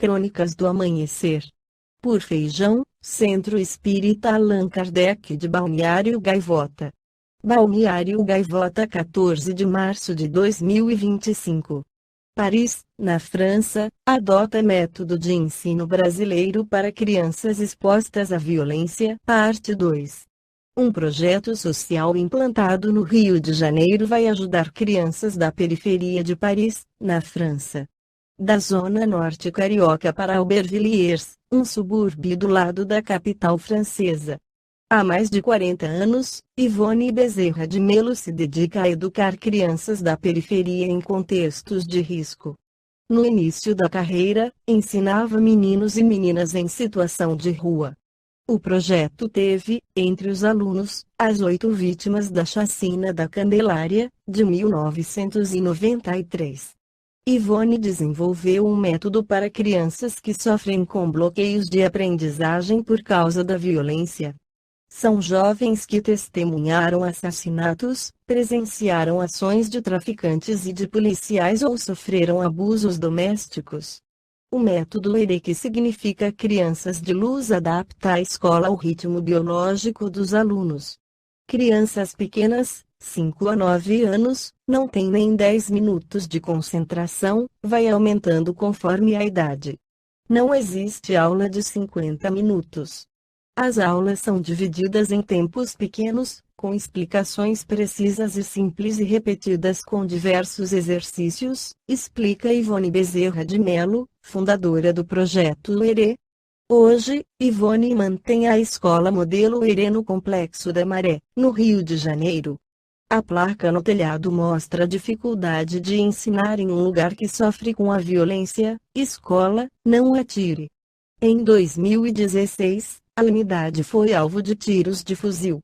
Crônicas do Amanhecer. Por Feijão, Centro Espírita Allan Kardec de Balneário Gaivota. Balneário Gaivota, 14 de março de 2025. Paris, na França, adota método de ensino brasileiro para crianças expostas à violência. Parte 2. Um projeto social implantado no Rio de Janeiro vai ajudar crianças da periferia de Paris, na França. Da zona norte carioca para Aubervilliers, um subúrbio do lado da capital francesa. Há mais de 40 anos, Ivone Bezerra de Melo se dedica a educar crianças da periferia em contextos de risco. No início da carreira, ensinava meninos e meninas em situação de rua. O projeto teve, entre os alunos, as 8 vítimas da chacina da Candelária, de 1993. Ivone desenvolveu um método para crianças que sofrem com bloqueios de aprendizagem por causa da violência. São jovens que testemunharam assassinatos, presenciaram ações de traficantes e de policiais ou sofreram abusos domésticos. O método ERE, que significa Crianças de Luz, adapta a escola ao ritmo biológico dos alunos. Crianças pequenas, 5 a 9 anos, não têm nem 10 minutos de concentração, vai aumentando conforme a idade. Não existe aula de 50 minutos. As aulas são divididas em tempos pequenos, com explicações precisas e simples e repetidas com diversos exercícios, explica Ivone Bezerra de Melo, fundadora do projeto ERE. Hoje, Ivone mantém a escola modelo ERE no Complexo da Maré, no Rio de Janeiro. A placa no telhado mostra a dificuldade de ensinar em um lugar que sofre com a violência. Escola, não atire. Em 2016, a unidade foi alvo de tiros de fuzil.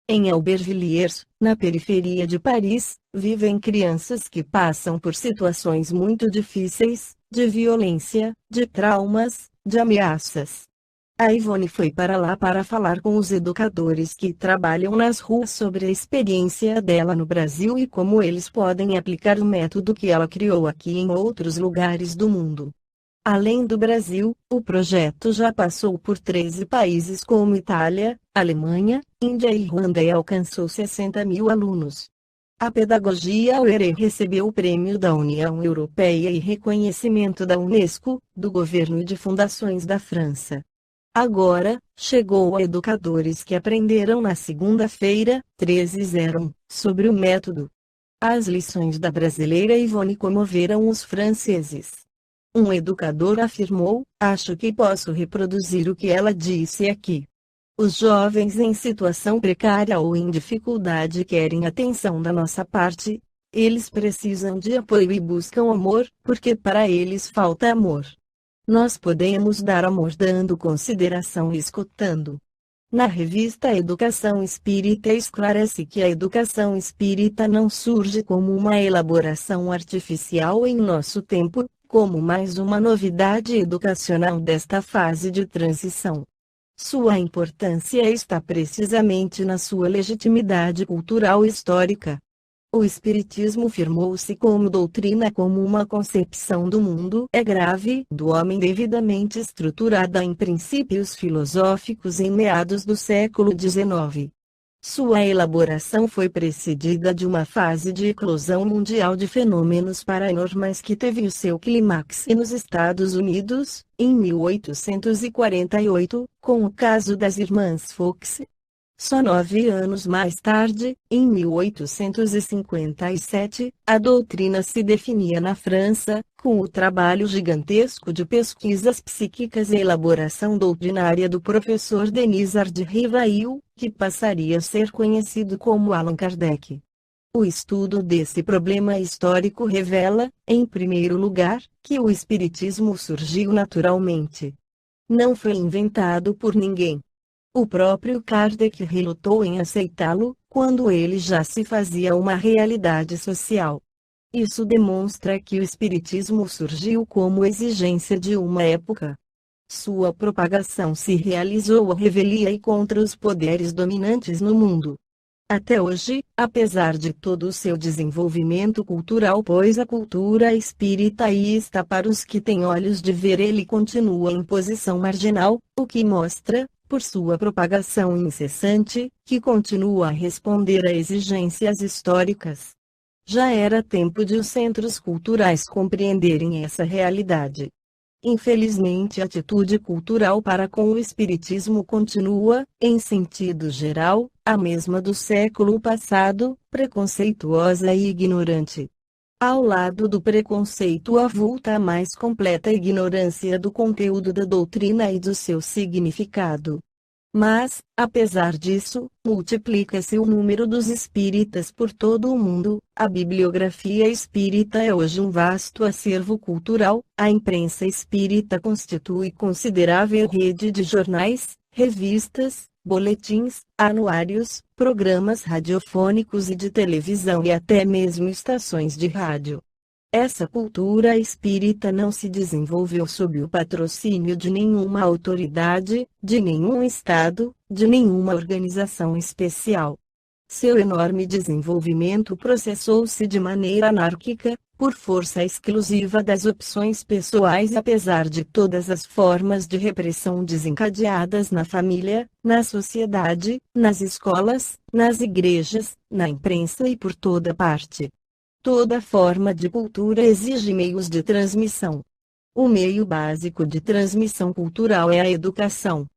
Em Aubervilliers, na periferia de Paris, vivem crianças que passam por situações muito difíceis, de violência, de traumas, de ameaças. A Ivone foi para lá para falar com os educadores que trabalham nas ruas sobre a experiência dela no Brasil e como eles podem aplicar o método que ela criou aqui em outros lugares do mundo. Além do Brasil, o projeto já passou por 13 países como Itália, Alemanha, Índia e Ruanda e alcançou 60 mil alunos. A pedagogia ERE recebeu o prêmio da União Europeia e reconhecimento da Unesco, do governo e de fundações da França. Agora, chegou a educadores que aprenderam na segunda-feira, 13/01, sobre o método. As lições da brasileira Ivone comoveram os franceses. Um educador afirmou: "Acho que posso reproduzir o que ela disse aqui. Os jovens em situação precária ou em dificuldade querem atenção da nossa parte. Eles precisam de apoio e buscam amor, porque para eles falta amor. Nós podemos dar amor dando consideração e escutando." Na revista Educação Espírita esclarece que a educação espírita não surge como uma elaboração artificial em nosso tempo, como mais uma novidade educacional desta fase de transição. Sua importância está precisamente na sua legitimidade cultural e histórica. O Espiritismo firmou-se como doutrina como uma concepção do mundo grave do homem devidamente estruturada em princípios filosóficos em meados do século XIX. Sua elaboração foi precedida de uma fase de eclosão mundial de fenômenos paranormais que teve o seu clímax nos Estados Unidos, em 1848, com o caso das Irmãs Fox. Só 9 anos mais tarde, em 1857, a doutrina se definia na França, com o trabalho gigantesco de pesquisas psíquicas e elaboração doutrinária do professor Denis Ard Rivail, que passaria a ser conhecido como Allan Kardec. O estudo desse problema histórico revela, em primeiro lugar, que o Espiritismo surgiu naturalmente. Não foi inventado por ninguém. O próprio Kardec relutou em aceitá-lo, quando ele já se fazia uma realidade social. Isso demonstra que o Espiritismo surgiu como exigência de uma época. Sua propagação se realizou à revelia e contra os poderes dominantes no mundo. Até hoje, apesar de todo o seu desenvolvimento cultural, pois a cultura espírita aí está para os que têm olhos de ver, ele continua em posição marginal, o que mostra, por sua propagação incessante, que continua a responder a exigências históricas. Já era tempo de os centros culturais compreenderem essa realidade. Infelizmente, a atitude cultural para com o espiritismo continua, em sentido geral, a mesma do século passado, preconceituosa e ignorante. Ao lado do preconceito avulta a mais completa ignorância do conteúdo da doutrina e do seu significado. Mas, apesar disso, multiplica-se o número dos espíritas por todo o mundo. A bibliografia espírita é hoje um vasto acervo cultural. A imprensa espírita constitui considerável rede de jornais, revistas, boletins, anuários, programas radiofônicos e de televisão e até mesmo estações de rádio. Essa cultura espírita não se desenvolveu sob o patrocínio de nenhuma autoridade, de nenhum estado, de nenhuma organização especial. Seu enorme desenvolvimento processou-se de maneira anárquica, por força exclusiva das opções pessoais, apesar de todas as formas de repressão desencadeadas na família, na sociedade, nas escolas, nas igrejas, na imprensa e por toda parte. Toda forma de cultura exige meios de transmissão. O meio básico de transmissão cultural é a educação.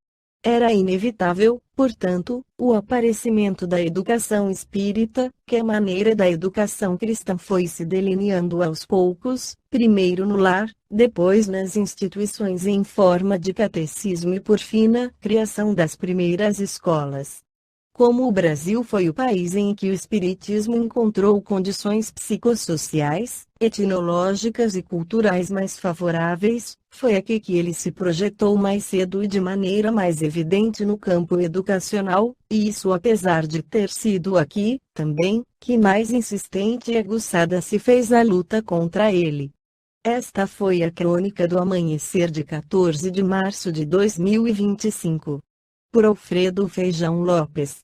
Era inevitável, portanto, o aparecimento da educação espírita, que a maneira da educação cristã foi se delineando aos poucos, primeiro no lar, depois nas instituições em forma de catecismo e por fim na criação das primeiras escolas. Como o Brasil foi o país em que o espiritismo encontrou condições psicossociais, etnológicas e culturais mais favoráveis, foi aqui que ele se projetou mais cedo e de maneira mais evidente no campo educacional, e isso apesar de ter sido aqui, também, que mais insistente e aguçada se fez a luta contra ele. Esta foi a crônica do amanhecer de 14 de março de 2025. Por Alfredo Feijão Lopes.